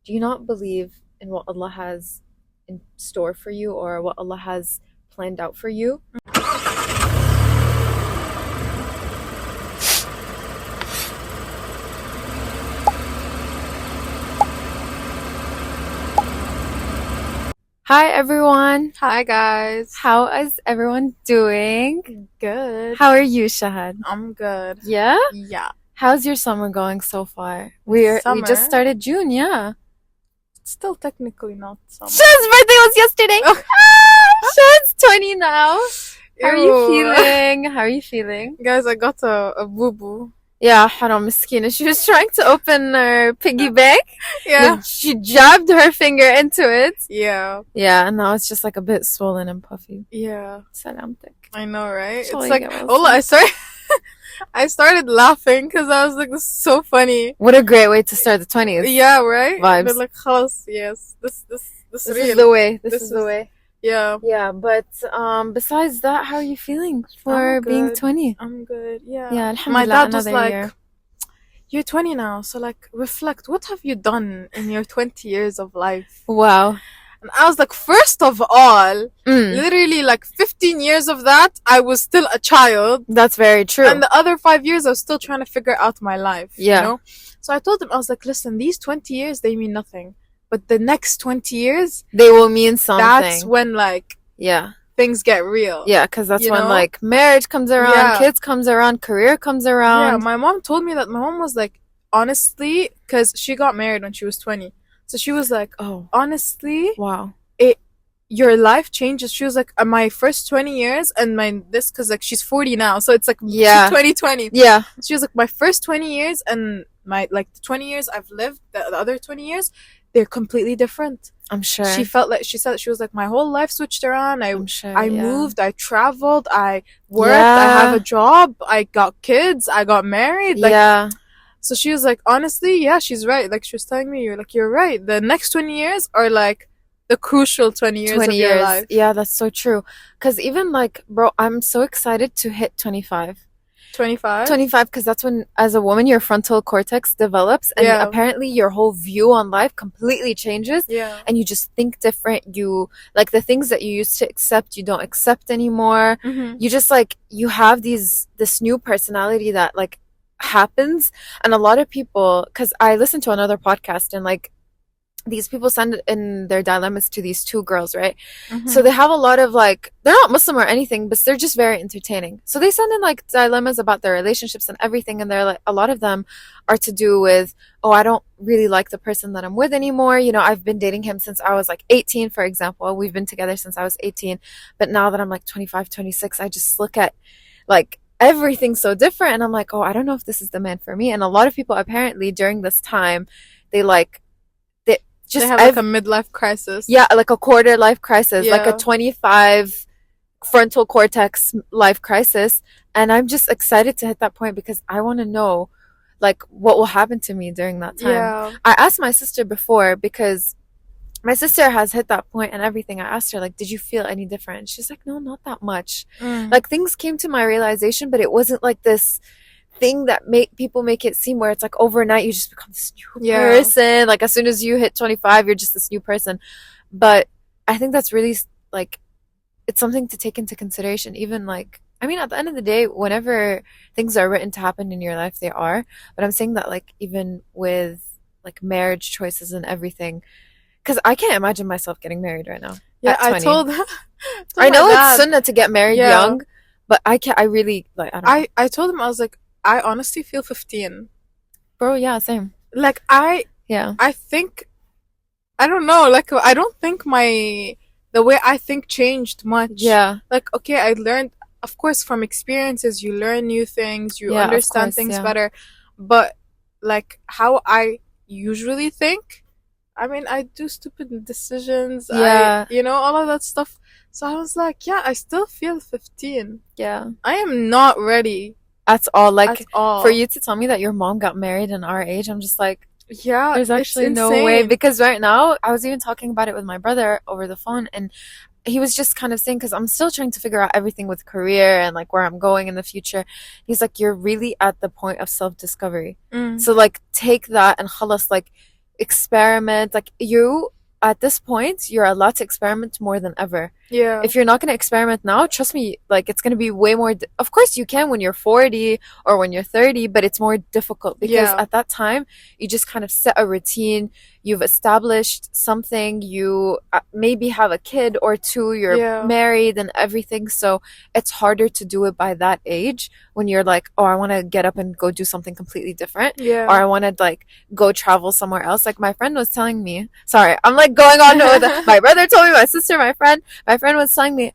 Do you not believe in what Allah has in store for you or what Allah has planned out for you? Hi everyone. Hi guys. How is everyone doing? Good. How are you, Shahad? I'm good. Yeah? Yeah. How's your summer going so far? We just Summer? started June, yeah. It's still technically not summer. Shahad's birthday was yesterday. Shahad's 20 now. How are you Ew. feeling? How are you feeling? Guys, I got a boo-boo. Yeah, haram miskina. She was trying to open her piggy bank. Yeah. She jabbed her finger into it. Yeah. Yeah, and now it's just like a bit swollen and puffy. Yeah. Salamtik. I know, right? Shall It's I like, get well oh, I started laughing because I was like, this is so funny. What a great way to start the 20s. Yeah, right? Vibes. But like, خلاص, yes. This This real. is the way. This This is the is- way. Yeah. Yeah, but besides that, how are you feeling for I'm being good. 20? I'm good. Yeah. Yeah, My alhamdulillah, dad was another like, year. you're 20 now, so like, reflect. What have you done in your 20 years of life? Wow. And I was like, first of all, Mm, literally like 15 years of that, I was still a child. that's very true. And the other 5 years, I was still trying to figure out my life. Yeah. You know? So I told him, I was like, listen, these 20 years, they mean nothing. But the next 20 years, They will mean something. that's when like Yeah. things get real. Yeah, because that's You when know? like marriage comes around, Yeah. kids comes around, career comes Yeah, around. my mom told me that my mom was like, honestly, because she got married when she was 20. So she was like, Oh, honestly, wow. your life changes. She was like, my first 20 years and because like she's 40 now, so it's like Yeah. 2020. Yeah. She was like, my first 20 years and my like the 20 years I've lived, the other 20 years, they're completely different. I'm sure. She felt like, she said, she was like, my whole life switched around. I'm sure. I yeah. moved, I traveled, I worked, I have Yeah. a job, I got kids, I got married. Like, Yeah. so she was like, honestly, yeah, she's right. Like, she was telling me, you're right. The next 20 years are like the crucial 20 years 20 of your years. life. Yeah, that's so true. Because even like, bro, I'm so excited to hit 25. 25? 25, because that's when, as a woman, your frontal cortex develops, and Yeah. apparently your whole view on life completely changes, Yeah. and you just think different. You like the things that you used to accept, you don't accept anymore. Mm-hmm. You just like you have this new personality that like happens, and a lot of people, because I listened to another podcast, and like these people send in their dilemmas to these two girls, right? Mm-hmm. So they have a lot of like, they're not Muslim or anything, but they're just very entertaining. So they send in like dilemmas about their relationships and everything, and they're like, a lot of them are to do with, oh, I don't really like the person that I'm with anymore. You know, I've been dating him since I was like 18, for example. We've been together since I was 18, but now that I'm like 25, 26, I just look at like everything so different, and I'm like, oh, I don't know if this is the man for me. And a lot of people apparently during this time, they like they have like a midlife crisis. Yeah, like a quarter life crisis, like a Yeah. 25 frontal cortex life crisis. And I'm just excited to hit that point because I want to know like what will happen to me during that time. Yeah. I asked my sister before because my sister has hit that point and everything. I asked her like, did you feel any different? She's like, no, not that much. Mm. Like things came to my realization, but it wasn't like this thing that people make it seem where it's like overnight you just become this new Yeah. person. Like as soon as you hit 25, you're just this new person. But I think that's really like, it's something to take into consideration. Even like, I mean, at the end of the day, whenever things are written to happen in your life, they are. But I'm saying that like even with like marriage choices and everything, because I can't imagine myself getting married right now. Yeah, at I 20. told I know my it's dad. sunnah to get married Yeah. young, but I can't. I really like. I don't know. I told him, I was like, I honestly feel 15. Bro, yeah, same. Like Yeah. I think, I don't know, like I don't think the way I think changed much. Yeah. Like, okay, I learned, of course, from experiences, you learn new things, you Yeah, of understand course, things yeah. better. But like how I usually think, I mean, I do stupid decisions. Yeah. You know, all of that stuff. So I was like, yeah, I still feel 15. Yeah. I am not ready That's all. Like at all. for you to tell me that your mom got married in our age, I'm just like, Yeah, there's it's actually no way. insane. Because right now, I was even talking about it with my brother over the phone, and he was just kind of saying, because I'm still trying to figure out everything with career and like where I'm going in the future. He's like, you're really at the point of self-discovery. Mm. So like take that and khalas, like experiment. Like you, at this point, you're allowed to experiment more than ever. Yeah. If you're not going to experiment now, trust me, like it's going to be way more. Of course, you can when you're 40 or when you're 30, but it's more difficult because Yeah. at that time, you just kind of set a routine. You've established something. You maybe have a kid or two. You're Yeah. married and everything. So it's harder to do it by that age when you're like, oh, I want to get up and go do something completely different. Or Yeah. I want to like go travel somewhere else. Like my friend was telling me, sorry, I'm like going on with my brother told me, my sister, my friend was telling me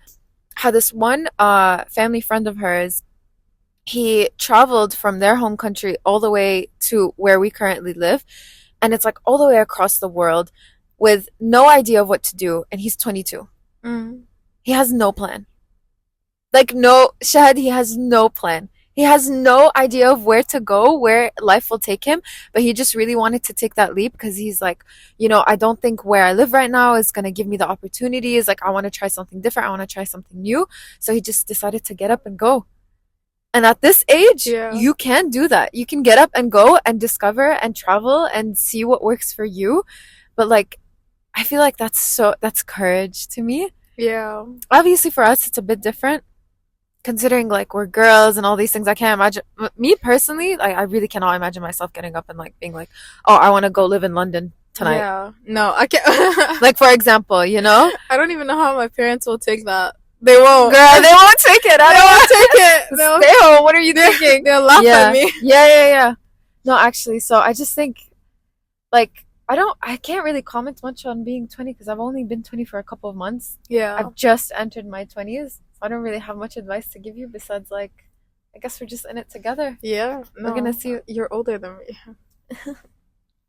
how this one family friend of hers, he traveled from their home country all the way to where we currently live, and it's like all the way across the world with no idea of what to do, and he's 22. Mm. He has no plan. Like no, Shahad, he has no plan. He has no idea of where to go, where life will take him, but he just really wanted to take that leap because he's like, I don't think where I live right now is going to give me the opportunities. Like, I want to try something different. I want to try something new. So he just decided to get up and go. And at this age, Yeah. you can do that. You can get up and go and discover and travel and see what works for you. But like, I feel like that's courage to me. Yeah. Obviously, for us, it's a bit different considering like we're girls and all these things. I can't imagine me personally, like I really cannot imagine myself getting up and like being like, oh, I want to go live in London tonight. Yeah. No, I can't. Like for example, I don't even know how my parents will take that. They won't. Girl, they won't take it. They won't take it. Stay home. What are you thinking? They'll laugh Yeah. at me. Yeah. No, actually, so I just think like I can't really comment much on being 20 because I've only been 20 for a couple of months. Yeah. I've just entered my 20s. I don't really have much advice to give you besides like, I guess we're just in it together. Yeah. No. We're gonna see. You're older than me.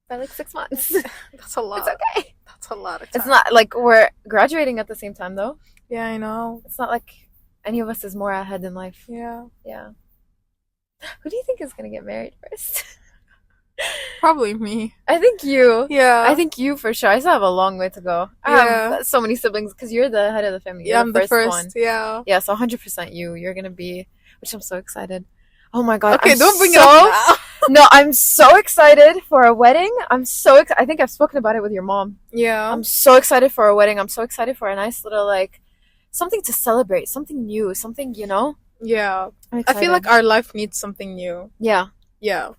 By like 6 months. That's a lot. It's okay. That's a lot of time. It's not like we're graduating at the same time though. Yeah, I know. It's not like any of us is more ahead in life. Yeah. Yeah. Who do you think is gonna get married first? Probably me. I think you. Yeah. I think you for sure. I still have a long way to go. I have so many siblings because you're the head of the family. Yeah, You're I'm the first one. Yeah. Yeah, so 100% you. You're gonna be, which I'm so excited. Oh my god. Okay, don't bring it up now. No, I'm so excited for a wedding. I'm so excited. I think I've spoken about it with your mom. Yeah. I'm so excited for a wedding. I'm so excited for a nice little like something to celebrate, something new, something, Yeah. I'm I feel excited. like our life needs something new. Yeah. Yeah.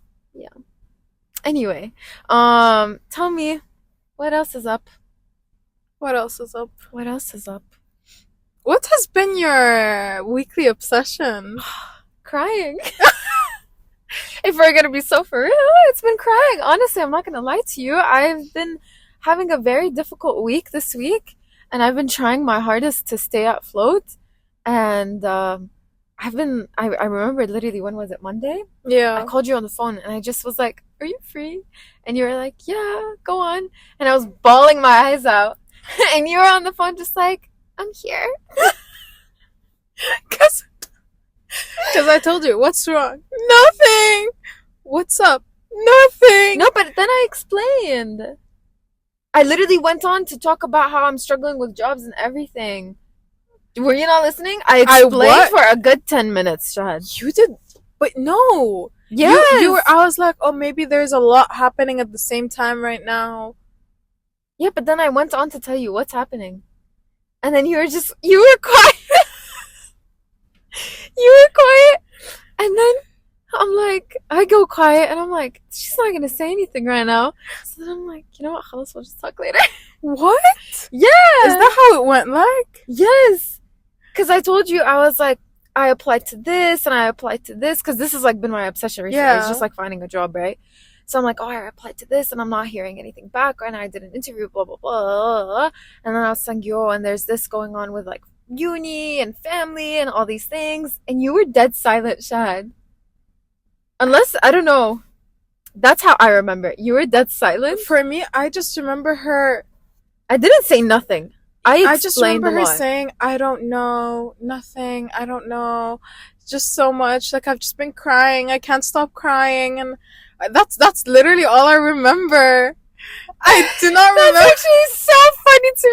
Anyway, tell me, what else is up? What else is up? What else is up? What has been your weekly obsession? Crying. If we're gonna be so for real, it's been crying. Honestly, I'm not gonna lie to you. I've been having a very difficult week this week, and I've been trying my hardest to stay afloat. And I remember literally, when was it? Monday? I Yeah. called you on the phone and I just was like, are you free? And you were like, yeah, go on. And I was bawling my eyes out. And you were on the phone just like, I'm here. Because I told you, what's wrong? Nothing. What's up? Nothing. No, but then I explained. I literally went on to talk about how I'm struggling with jobs and everything. Were you not listening? I explained what? for a good 10 minutes, Shahad. You did, but no. Yes. You were. I was like, oh, maybe there's a lot happening at the same time right now. Yeah, but then I went on to tell you what's happening. And then you were quiet. You were quiet. And then I'm like, I go quiet and I'm like, she's not going to say anything right now. So then I'm like, you know what? Khalas, we'll just talk later. What? Yeah. Is that how it went? Like, Yes. Because I told you, I was like, I applied to this and I applied to this. Because this has like been my obsession recently. Yeah. It's just like finding a job, right? So I'm like, oh, I applied to this and I'm not hearing anything back. And I did an interview, blah, blah, blah. And then I was saying, yo, and there's this going on with like uni and family and all these things. And you were dead silent, Shad. Unless, I don't know. That's how I remember it. You were dead silent. for me, I just remember her. I didn't say nothing. I just explained remember a her lot. saying, I don't know, nothing, I don't know, just so much. Like, I've just been crying, I can't stop crying, and that's literally all I remember. I do not remember. That's actually so funny to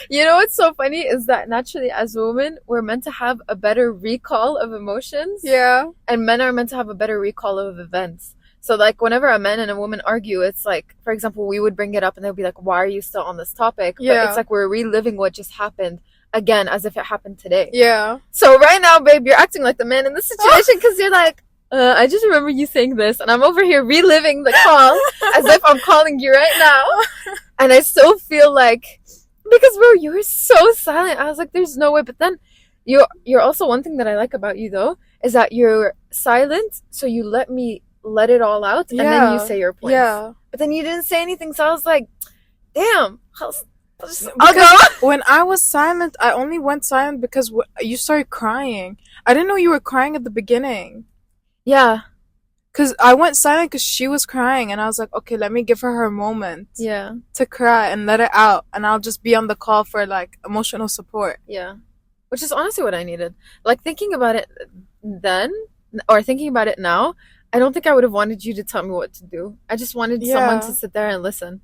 me. You know what's so funny is that naturally as women, we're meant to have a better recall of emotions. Yeah. And men are meant to have a better recall of events. So like whenever a man and a woman argue, it's like, for example, we would bring it up and they'll be like, why are you still on this topic? But it's Yeah. like we're reliving what just happened again as if it happened today. Yeah. So right now, babe, you're acting like the man in this situation because you're like, I just remember you saying this, and I'm over here reliving the call as if I'm calling you right now. And I still feel like, because bro, you were so silent. I was like, there's no way. But then you're also, one thing that I like about you though is that you're silent, so you let me let it all out, and then you say your points. Yeah. But then you didn't say anything, so I was like, damn. I'll Because go. when I was silent, I only went silent because you started crying. I didn't know you were crying at the beginning. Yeah. Because I went silent because she was crying, and I was like, okay, let me give her her moment Yeah. to cry and let it out, and I'll just be on the call for like emotional support. Yeah. Which is honestly what I needed. Like thinking about it then, or thinking about it now, I don't think I would have wanted you to tell me what to do. I just wanted someone to sit there and listen.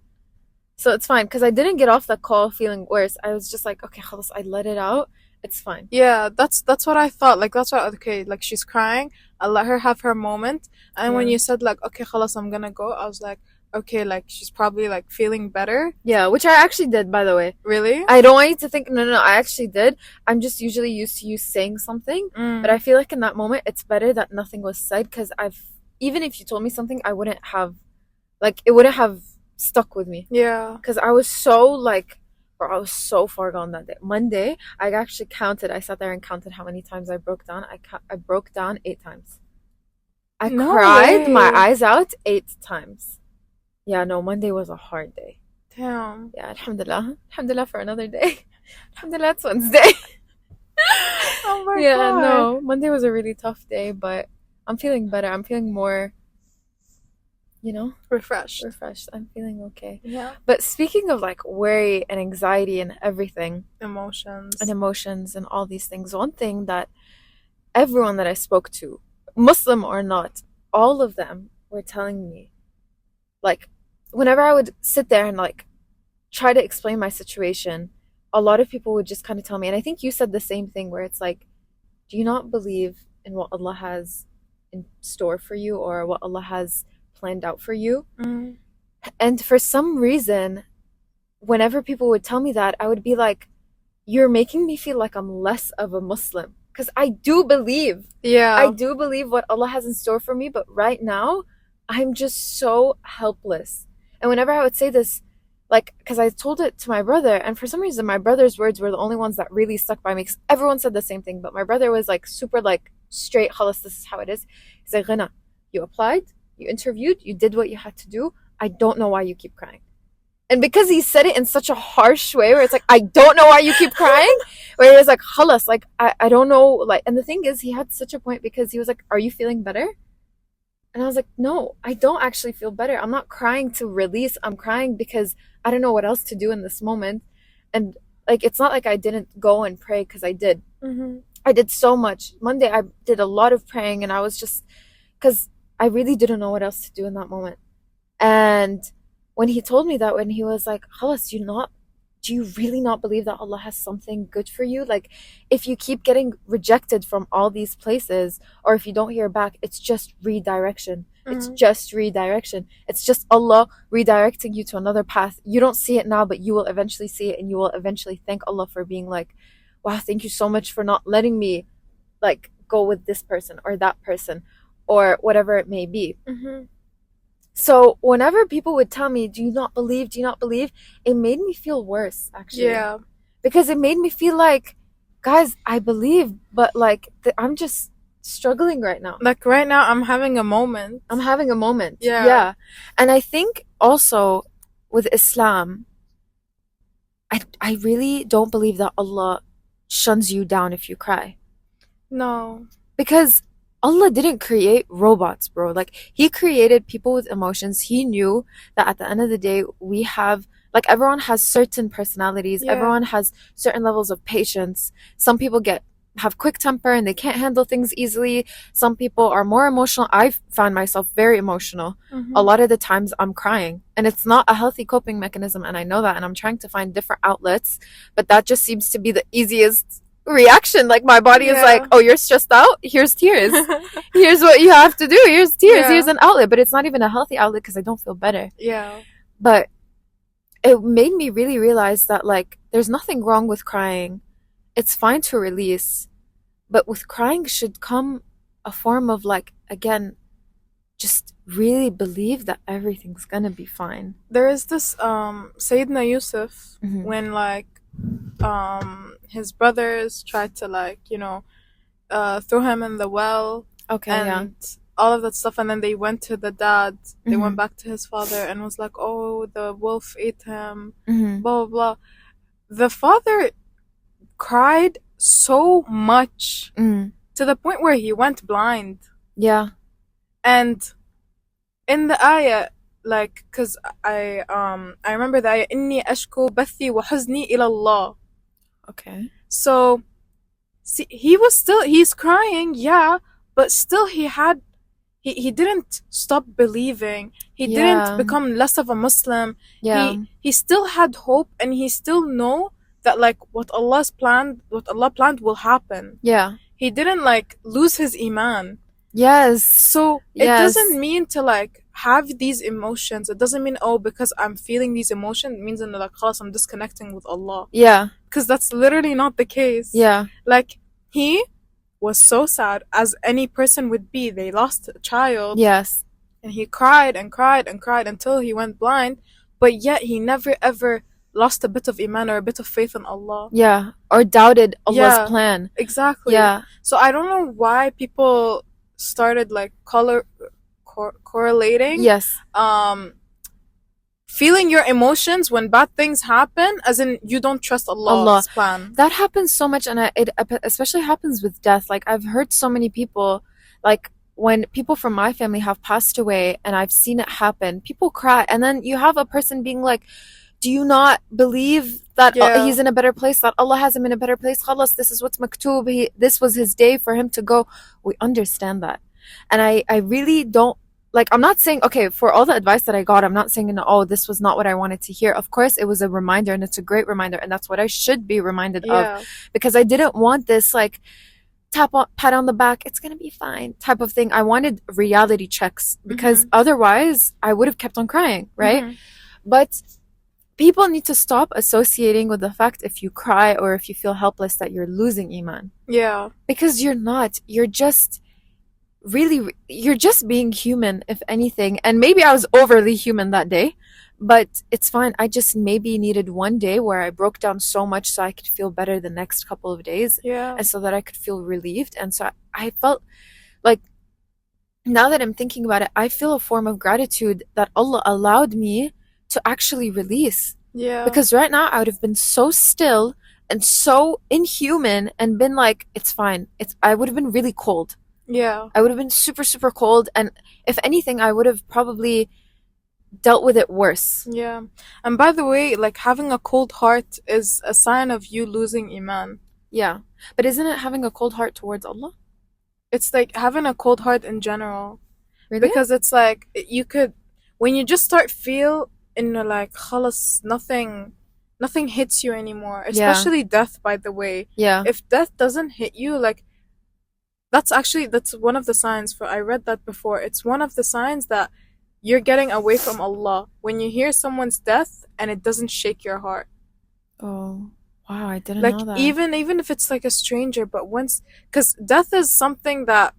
So it's fine because I didn't get off that call feeling worse. I was just like, okay, خلاص, I let it out. It's fine. Yeah, that's what I thought. Like that's what, okay, like she's crying. I'll let her have her moment. And when Yeah. you said like, okay, خلاص, I'm gonna go, I was like, okay, like she's probably like feeling better. Yeah, which I actually did, by the way. Really? I don't want you to think, no, I actually did. I'm just usually used to you saying something, but I feel like in that moment, it's better that nothing was said because even if you told me something, I wouldn't have, like, it wouldn't have stuck with me. Yeah. Because I was so, like, bro, I was so far gone that day. Monday, I actually counted. I sat there and counted how many times I broke down. I broke down 8 times. I cried my eyes out 8 times. Yeah, no, Monday was a hard day. Damn. Yeah, alhamdulillah. Alhamdulillah for another day. Alhamdulillah, it's Wednesday. Oh my Yeah, god. no, Monday was a really tough day, but I'm feeling better. I'm feeling more, Refreshed. I'm feeling okay. Yeah. But speaking of like worry and anxiety and everything, Emotions. and emotions and all these things, one thing that everyone that I spoke to, Muslim or not, all of them were telling me, like, whenever I would sit there and like try to explain my situation, a lot of people would just kind of tell me, and I think you said the same thing, where it's like, do you not believe in what Allah has in store for you or what Allah has planned out for you? And for some reason, whenever people would tell me that, I would be like, you're making me feel like I'm less of a Muslim. Because I do believe. Yeah. I do believe what Allah has in store for me, but right now, I'm just so helpless. And whenever I would say this, like, because I told it to my brother, and for some reason, my brother's words were the only ones that really stuck by me, because everyone said the same thing, but my brother was like super like straight, khalas, this is how it is. He's like, Ghina, you applied, you interviewed, you did what you had to do. I don't know why you keep crying. And because he said it in such a harsh way, where it's like, I don't know why you keep crying, where he was like, khalas, like, I don't know, like, and the thing is, he had such a point, because he was like, are you feeling better? And I was like, no, I don't actually feel better. I'm not crying to release. I'm crying because I don't know what else to do in this moment. And like, it's not like I didn't go and pray, because I did. I did so much. Monday, I did a lot of praying, and I was just, because I really didn't know what else to do in that moment. And when he told me that, when he was like, Khalas, do you really not believe that Allah has something good for you? Like, if you keep getting rejected from all these places, or if you don't hear back, it's just redirection. It's just redirection. It's just Allah redirecting you to another path. You don't see it now, but you will eventually see it, and you will eventually thank Allah for being like, wow, thank you so much for not letting me like go with this person or that person or whatever it may be. So whenever people would tell me, do you not believe, it made me feel worse, actually. Yeah. Because it made me feel like, guys, I believe, but like I'm just struggling right now. Like right now, I'm having a moment. Yeah. And I think also with Islam, I really don't believe that Allah shuns you down if you cry. No. Because Allah didn't create robots, bro. Like, He created people with emotions. He knew that at the end of the day, we have, like, everyone has certain personalities. Yeah. Everyone has certain levels of patience. Some people have quick temper and they can't handle things easily. Some people are more emotional. I found myself very emotional. A lot of the times I'm crying, and it's not a healthy coping mechanism, and I know that, and I'm trying to find different outlets, but that just seems to be the easiest reaction. Like my body is like, Yeah. oh, you're stressed out? Here's tears. Here's what you have to do. Here's tears. Here's Yeah. an outlet. But it's not even a healthy outlet because I don't feel better. Yeah. But it made me really realize that like there's nothing wrong with crying. It's fine to release, but with crying should come a form of like again, just really believe that everything's gonna be fine. There is this Sayyidina Yusuf Hmm. when like his brothers tried to like, throw him in the well Okay, yeah. and all of that stuff, and then they went to the dad, they Hmm. went back to his father and was like, oh, the wolf ate him, Hmm. blah blah blah. The father cried so much Hmm. to the point where he went blind. Yeah. And in the ayah, like, cause I remember the ayah, إني أشكو بثي وحزني إلى الله. Okay. So, see, he's crying, yeah, but still he didn't stop believing. He didn't Yeah. become less of a Muslim. Yeah. He still had hope, and he still know that like what Allah planned will happen. Yeah. He didn't like lose his iman. Yes. So it Yes. doesn't mean to like have these emotions. It doesn't mean, oh, because I'm feeling these emotions, it means that like خلاص I'm disconnecting with Allah. Yeah. Because that's literally not the case. Yeah. Like he was so sad as any person would be. They lost a child, Yes. and he cried and cried and cried until he went blind, but yet he never ever lost a bit of iman or a bit of faith in Allah. Yeah. Or doubted Allah's Yeah, plan. exactly. Yeah. So I don't know why people started like correlating Yes. feeling your emotions when bad things happen as in you don't trust Allah. Allah's plan. That happens so much, and it especially happens with death. Like I've heard so many people, like when people from my family have passed away, and I've seen it happen. People cry, and then you have a person being like, "Do you not believe that Yeah. he's in a better place? That Allah has him in a better place? Khalas, this is what's maktub. This was his day for him to go." We understand that, and I really don't. Like, I'm not saying, okay, for all the advice that I got, I'm not saying, oh, this was not what I wanted to hear. Of course, it was a reminder, and it's a great reminder, and that's what I should be reminded of, Yeah. because I didn't want this, like, pat on the back, it's gonna be fine type of thing. I wanted reality checks, because otherwise, I would have kept on crying, right? Mhm. But people need to stop associating with the fact if you cry or if you feel helpless that you're losing iman, Yeah. because you're not. You're just being human, if anything. And maybe I was overly human that day, but it's fine. I just maybe needed one day where I broke down so much so I could feel better the next couple of days, Yeah. and so that I could feel relieved. And so I felt like, now that I'm thinking about it, I feel a form of gratitude that Allah allowed me to actually release, Yeah. because right now I would have been so still and so inhuman and been like, it's fine. I would have been really cold. Yeah. I would have been super, super cold. And if anything, I would have probably dealt with it worse. Yeah. And by the way, like having a cold heart is a sign of you losing iman. Yeah. But isn't it having a cold heart towards Allah? It's like having a cold heart in general. Really? Because it's like you could, when you just start feel in like khalas, nothing hits you anymore. Especially death, by the way. Yeah. If death doesn't hit you, like that's one of the signs. For I read that before. It's one of the signs that you're getting away from Allah when you hear someone's death and it doesn't shake your heart. Oh, wow, I didn't Like know that. even if it's like a stranger, but once, because death is something that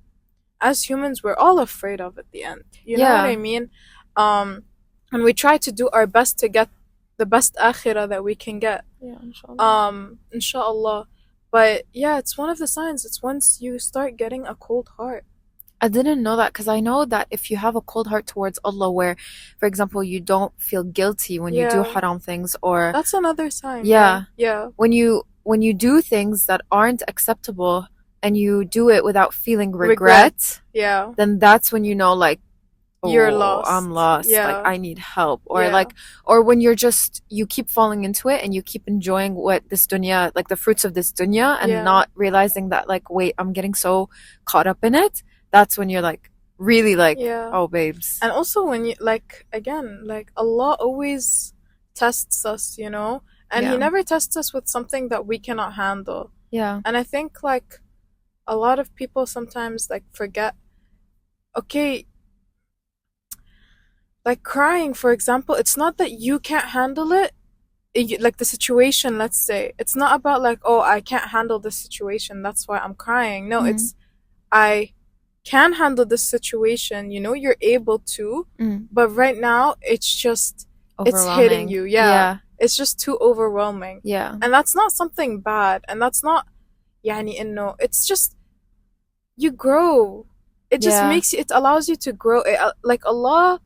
as humans we're all afraid of at the end. You know what Yeah. I mean? And we try to do our best to get the best akhirah that we can get. Yeah, inshallah. Inshallah. But yeah, it's one of the signs. It's once you start getting a cold heart. I didn't know that, because I know that if you have a cold heart towards Allah, where, for example, you don't feel guilty when you do Yeah. haram things, or That's another sign. Yeah. Yeah. when you do things that aren't acceptable and you do it without feeling Regret. regret, Yeah. then that's when you know, like, You're oh, lost. I'm lost. Yeah. Like, I need help. Or Yeah. like, or when you keep falling into it and you keep enjoying what this dunya, like the fruits of this dunya, and Yeah. not realizing that, like, wait, I'm getting so caught up in it. That's when you're like, really like, Yeah. oh, babes. And also when you like again, like Allah always tests us, you know? And He Yeah. never tests us with something that we cannot handle. Yeah. And I think like a lot of people sometimes like forget, okay, like crying, for example, it's not that you can't handle it. Like the situation, let's say, it's not about like, oh, I can't handle this situation, that's why I'm crying. No, Mm. it's, I can handle this situation, you know, you're able to, Mm. but right now it's just, it's hitting Overwhelming. you. Yeah. Yeah. It's just too overwhelming. Yeah. And that's not something bad. And that's not, yani, no, it's just, you grow. It just Yeah. makes you, it allows you to grow. Like Allah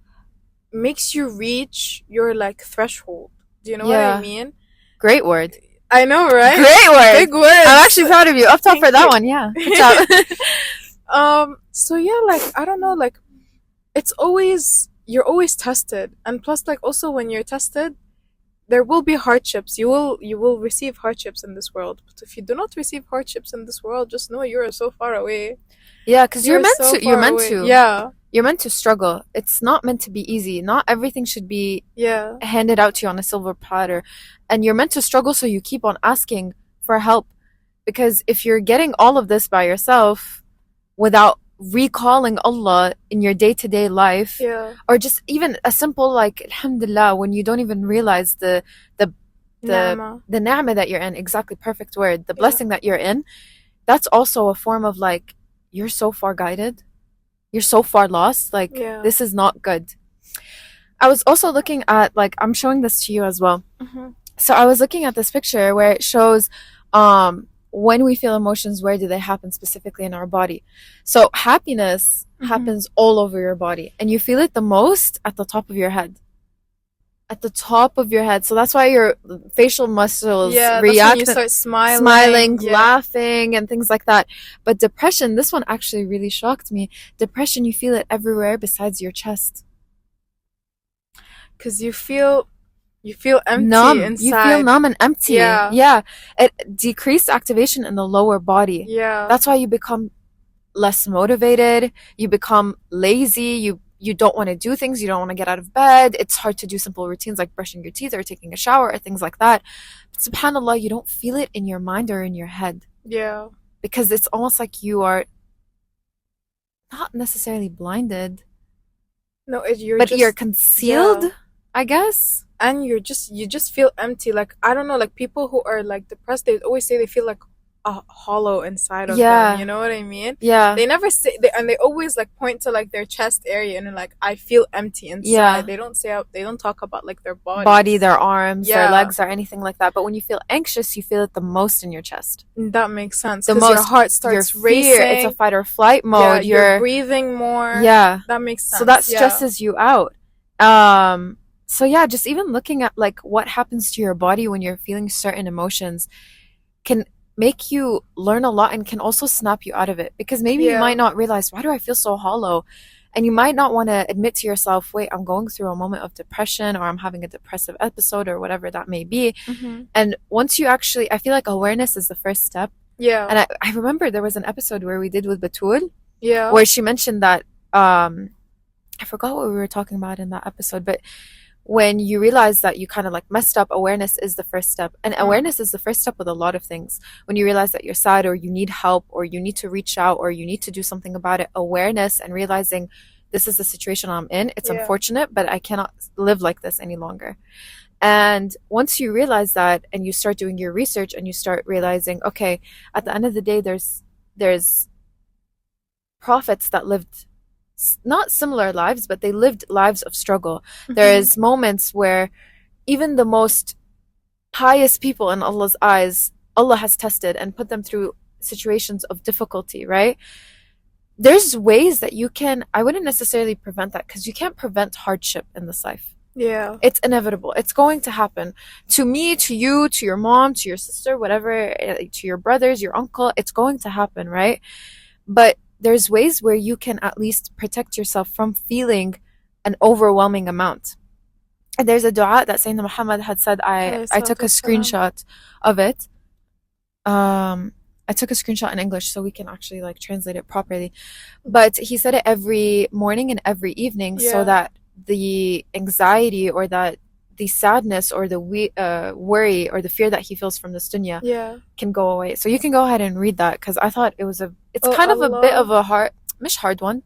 makes you reach your like threshold. Do you know what I Yeah. mean? Great word. I know, right? Great word. Big I'm words. actually proud of you. Up top Thank for that you. one. Yeah. Good job. So yeah, like I don't know, like it's always, you're always tested. And plus like also when you're tested, there will be hardships. You will receive hardships in this world. But if you do not receive hardships in this world, just know you're so far away. Yeah, because you're You're meant so to. You're far meant away. to. Yeah. You're meant to struggle. It's not meant to be easy. Not everything should be Yeah. handed out to you on a silver platter. And you're meant to struggle so you keep on asking for help. Because if you're getting all of this by yourself without recalling Allah in your day to day life, Yeah. or just even a simple like Alhamdulillah, when you don't even realize the the Nama. the ni'mah that you're in, exactly, perfect word, the Yeah. blessing that you're in, that's also a form of like, you're so far guided, you're so far lost, like Yeah. this is not good. I was also looking at, like, I'm showing this to you as well. Mm-hmm. So I was looking at this picture where it shows when we feel emotions, where do they happen specifically in our body. So happiness Mm-hmm. happens all over your body, and you feel it the most at the top of your head. At the top of your head. So that's why your facial muscles Yeah, that's when you react, start smiling, smiling. Yeah. laughing, and things like that. But depression, this one actually really shocked me. Depression, you feel it everywhere besides your chest. Cause you feel empty Numb. You feel inside. numb and empty. Yeah. Yeah. It decreased activation in the lower body. Yeah. That's why you become less motivated, you become lazy, you don't want to do things, you don't want to get out of bed. It's hard to do simple routines like brushing your teeth or taking a shower or things like that. But subhanallah, you don't feel it in your mind or in your head, Yeah. because it's almost like you are not necessarily blinded, No, you're but you're just, concealed, yeah. I guess. And you just feel empty. Like I don't know, like people who are like depressed, they always say they feel like hollow inside of them. Yeah. You know what I mean? Yeah. They never say and they always like point to like their chest area and they're like, I feel empty inside. Yeah. They don't say they don't talk about like their Body, bodies. their arms, their Yeah, legs, or anything like that. But when you feel anxious, you feel it the most in your chest. that makes sense The because your most. heart Your starts fear, it's a racing. fight or flight Yeah, mode. you're You're, breathing more. yeah. That makes So that sense. Yeah. stresses you out. So yeah, just even looking at like what happens to your body when you're feeling certain emotions can make you learn a lot, and can also snap you out of it, because maybe you Yeah. might not realize, why do I feel so hollow? And you might not want to admit to yourself, wait, I'm going through a moment of depression, or I'm having a depressive episode, or whatever that may be. Mm-hmm. And once you actually, I feel like awareness is the first step. Yeah. And I remember there was an episode where we did with Batul, Yeah. where she mentioned that, I forgot what we were talking about in that episode, but when you realize that you kind of like messed up, awareness is the first step. And awareness is the first step with a lot of things. When you realize that you're sad, or you need help, or you need to reach out, or you need to do something about it, awareness and realizing, this is the situation I'm in. It's Yeah. unfortunate, but I cannot live like this any longer. And once you realize that, and you start doing your research, and you start realizing, okay, at the end of the day, there's prophets that lived not similar lives, but they lived lives of struggle. Mm-hmm. There's moments where even the most pious people in Allah's eyes, Allah has tested and put them through situations of difficulty, right? There's ways that you can, I wouldn't necessarily prevent that, because you can't prevent hardship in this life. Yeah. It's inevitable. It's going to happen to me, to you, to your mom, to your sister, whatever, to your brothers, your uncle. It's going to happen, right? But there's ways where you can at least protect yourself from feeling an overwhelming amount. And there's a dua that Sayyidina Muhammad had said. I took a screenshot of it. I took a screenshot in English so we can actually like translate it properly. But he said it every morning and every evening, so Yeah. that the anxiety, or that the sadness or the worry or the fear that he feels from this dunya Yeah. can go away. So you can go ahead and read that because I thought it's Oh kind of a bit of Allah. a مش hard one,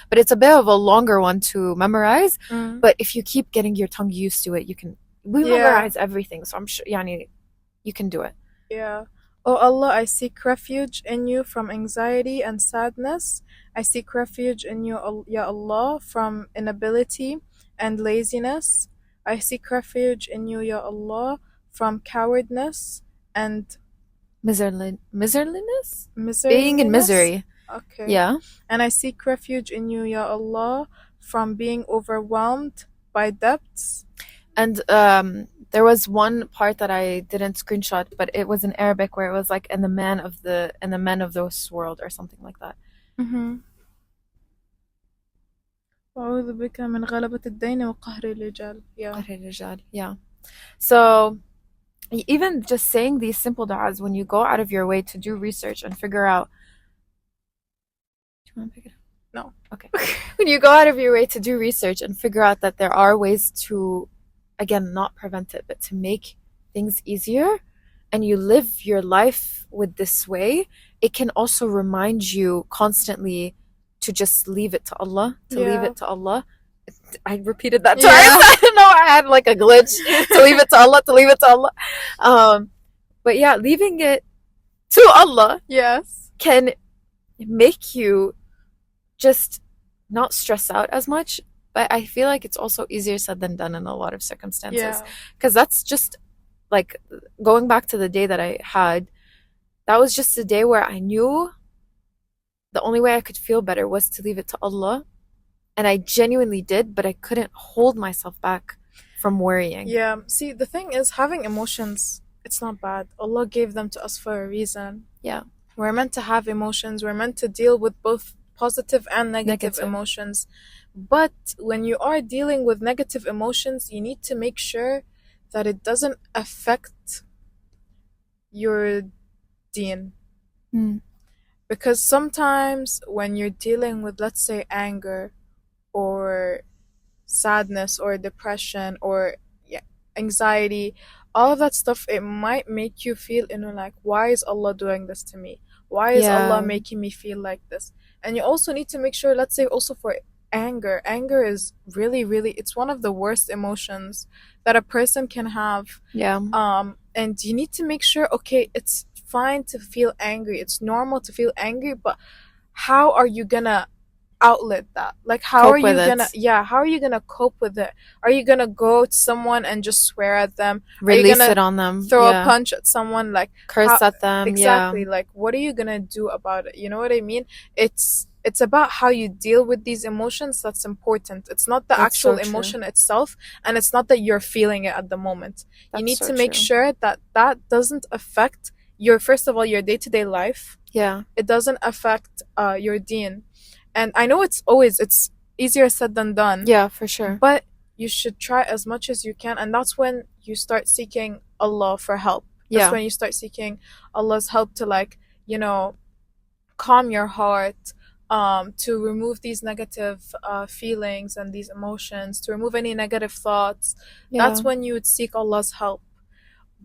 but it's a bit of a longer one to memorize. Mm. But if you keep getting your tongue used to it, we Yeah. memorize everything. So I'm sure, yani, you can do it. Yeah. O Allah, I seek refuge in you from anxiety and sadness. I seek refuge in you, Ya Allah, from inability and laziness. I seek refuge in you, Ya Allah, from cowardness and Miserliness? Being in miserliness. misery. Okay. Yeah. And I seek refuge in you, Ya Allah, from being overwhelmed by debts. And there was one part that I didn't screenshot, but it was in Arabic where it was like, and the men of this world or something like that. Mm-hmm. وأعوذ بك من غلبة الدين وقهر الرجال. Yeah. Yeah. So even just saying these simple du'as when you go out of your way to do research and figure out. Do you want to pick it up? No. Okay. When you go out of your way to do research and figure out that there are ways to, again, not prevent it, but to make things easier, and you live your life with this way, it can also remind you constantly to just leave it to Allah, to leave Yeah. it to Allah. I repeated that twice. Yeah. I don't know, I had like a glitch. To leave it to Allah, to leave it to Allah. But yeah, leaving it to Allah Yes. can make you just not stress out as much. But I feel like it's also easier said than done in a lot of circumstances. Yeah. Because that's just like going back to the day that I had, that was just a day where I knew the only way I could feel better was to leave it to Allah. And I genuinely did, but I couldn't hold myself back from worrying. Yeah. See, the thing is, having emotions, it's not bad. Allah gave them to us for a reason. Yeah. We're meant to have emotions. We're meant to deal with both positive and negative emotions. But when you are dealing with negative emotions, you need to make sure that it doesn't affect your deen. Mm. Because sometimes when you're dealing with, let's say, anger or sadness or depression or anxiety, all of that stuff, it might make you feel, like, why is Allah doing this to me? Why is Allah making me feel like this? And you also need to make sure, let's say, also for anger is really, really, it's one of the worst emotions that a person can have. Yeah. And you need to make sure, okay, it's fine to feel angry, it's normal to feel angry, but how are you gonna outlet that? Like, how are you gonna cope with it? Are you gonna go to someone and just swear at them? Release it on them. Throw a punch at someone? Like, curse at them. Exactly. Yeah. Like, what are you gonna do about it? You know what I mean? It's about how you deal with these emotions that's important. It's not the actual emotion itself, and it's not that you're feeling it at the moment. You need to make sure that that doesn't affect your, first of all, your day-to-day life. Yeah. It doesn't affect your deen. And I know it's easier said than done. Yeah, for sure. But you should try as much as you can, and that's when you start seeking Allah for help. That's when you start seeking Allah's help to, like, calm your heart, to remove these negative feelings and these emotions, to remove any negative thoughts. That's when you would seek Allah's help.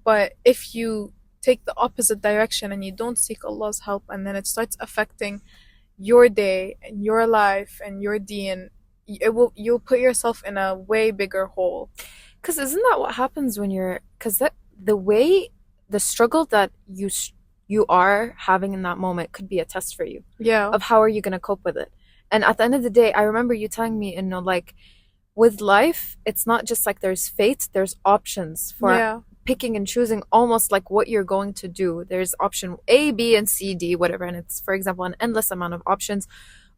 But if you take the opposite direction and you don't seek Allah's help, and then it starts affecting your day and your life and your deen, you'll put yourself in a way bigger hole. Because isn't that what happens when you're, because the struggle that you are having in that moment could be a test for you. Yeah. Of how are you going to cope with it. And at the end of the day, I remember you telling me, like, with life, it's not just like there's fate, there's options for picking and choosing, almost like what you're going to do. There's option A, B, and C, D, whatever. And it's, for example, an endless amount of options.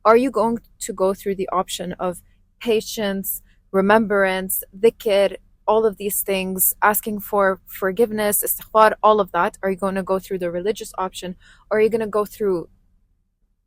Are you going to go through the option of patience, remembrance, dhikr, all of these things, asking for forgiveness, istighfar, all of that? Are you going to go through the religious option, or are you going to go through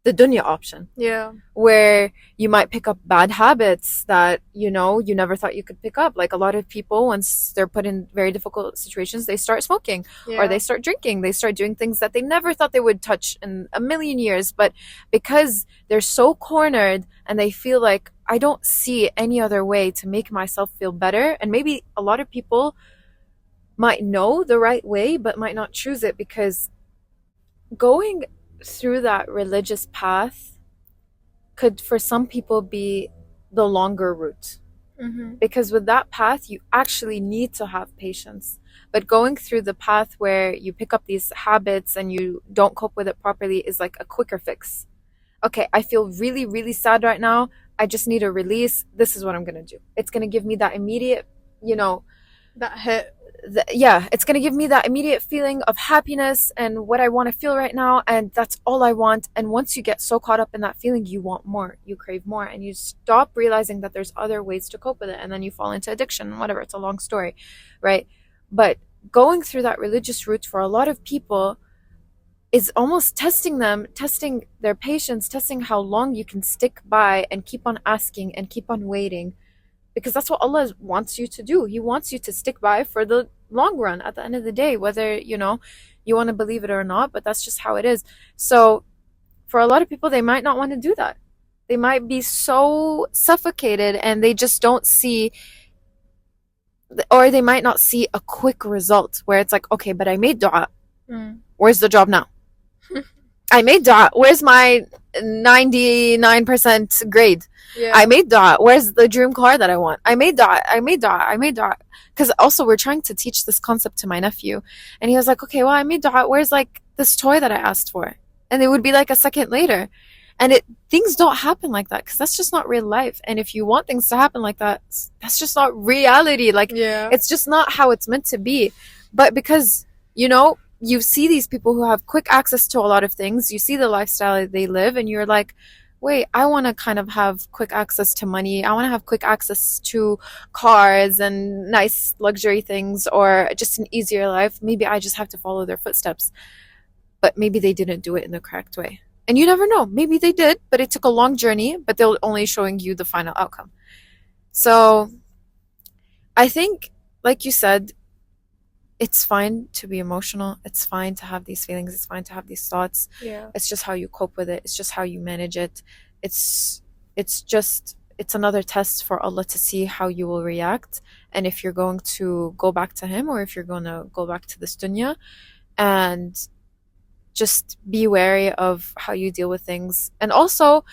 the dunya option? Yeah. Where you might pick up bad habits that, you never thought you could pick up. Like, a lot of people, once they're put in very difficult situations, they start smoking, or they start drinking, they start doing things that they never thought they would touch in a million years. But because they're so cornered and they feel like, I don't see any other way to make myself feel better. And maybe a lot of people might know the right way, but might not choose it because going through that religious path could, for some people, be the longer route. Mm-hmm. Because with that path, you actually need to have patience. But going through the path where you pick up these habits and you don't cope with it properly is like a quicker fix. Okay, I feel really, really sad right now. I just need a release. This is what I'm going to do. It's going to give me that immediate, you know, That hit. yeah, it's going to give me that immediate feeling of happiness and what I want to feel right now. And that's all I want. And once you get so caught up in that feeling, you want more, you crave more, and you stop realizing that there's other ways to cope with it. And then you fall into addiction, whatever. It's a long story, right? But going through that religious route for a lot of people is almost testing them, testing their patience, testing how long you can stick by and keep on asking and keep on waiting, because that's what Allah wants you to do. He wants you to stick by for the long run at the end of the day, whether, you want to believe it or not, but that's just how it is. So for a lot of people, they might not want to do that. They might be so suffocated and they just don't see, or they might not see a quick result where it's like, okay, but I made dua. Where's the job now? I made dua. Where's my 99% grade? Yeah. I made dua. Where's the dream car that I want? I made dua. I made dua. I made dua. Because also we're trying to teach this concept to my nephew. And he was like, okay, well, I made dua. Where's like this toy that I asked for? And it would be like a second later. And things don't happen like that because that's just not real life. And if you want things to happen like that, that's just not reality. Like, Yeah. it's just not how it's meant to be. But because, you see these people who have quick access to a lot of things, you see the lifestyle that they live, and you're like, wait, I want to kind of have quick access to money. I want to have quick access to cars and nice luxury things, or just an easier life. Maybe I just have to follow their footsteps. But maybe they didn't do it in the correct way. And you never know. Maybe they did, but it took a long journey, but they're only showing you the final outcome. So I think, like you said, it's fine to be emotional. It's fine to have these feelings. It's fine to have these thoughts. Yeah. It's just how you cope with it. It's just how you manage it. It's another test for Allah to see how you will react, and if you're going to go back to Him or if you're going to go back to this dunya. And just be wary of how you deal with things. And also,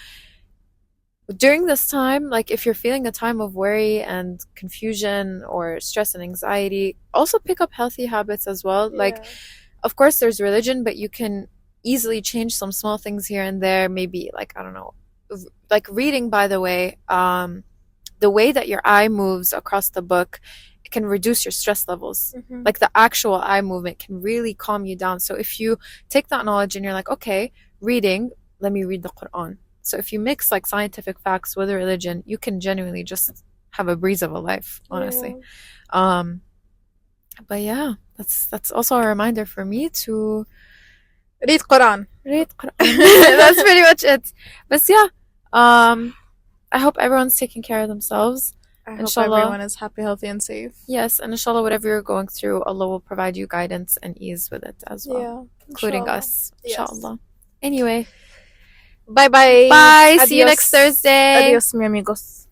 during this time, like if you're feeling a time of worry and confusion or stress and anxiety, also pick up healthy habits as well. Like, of course, there's religion, but you can easily change some small things here and there. Maybe, like, I don't know, like reading, by the way, the way that your eye moves across the book, it can reduce your stress levels. Mm-hmm. Like the actual eye movement can really calm you down. So if you take that knowledge and you're like, okay, reading, let me read the Quran. So if you mix like scientific facts with religion, you can genuinely just have a breeze of a life, honestly. Yeah. But yeah, that's also a reminder for me to read Quran. That's pretty much it. But yeah, I hope everyone's taking care of themselves. I hope everyone is happy, healthy, and safe. Yes, and inshallah, whatever you're going through, Allah will provide you guidance and ease with it as well, including us, inshallah. Yes. Anyway, bye. Bye. Adios. See you next Thursday. Adios, mi amigos.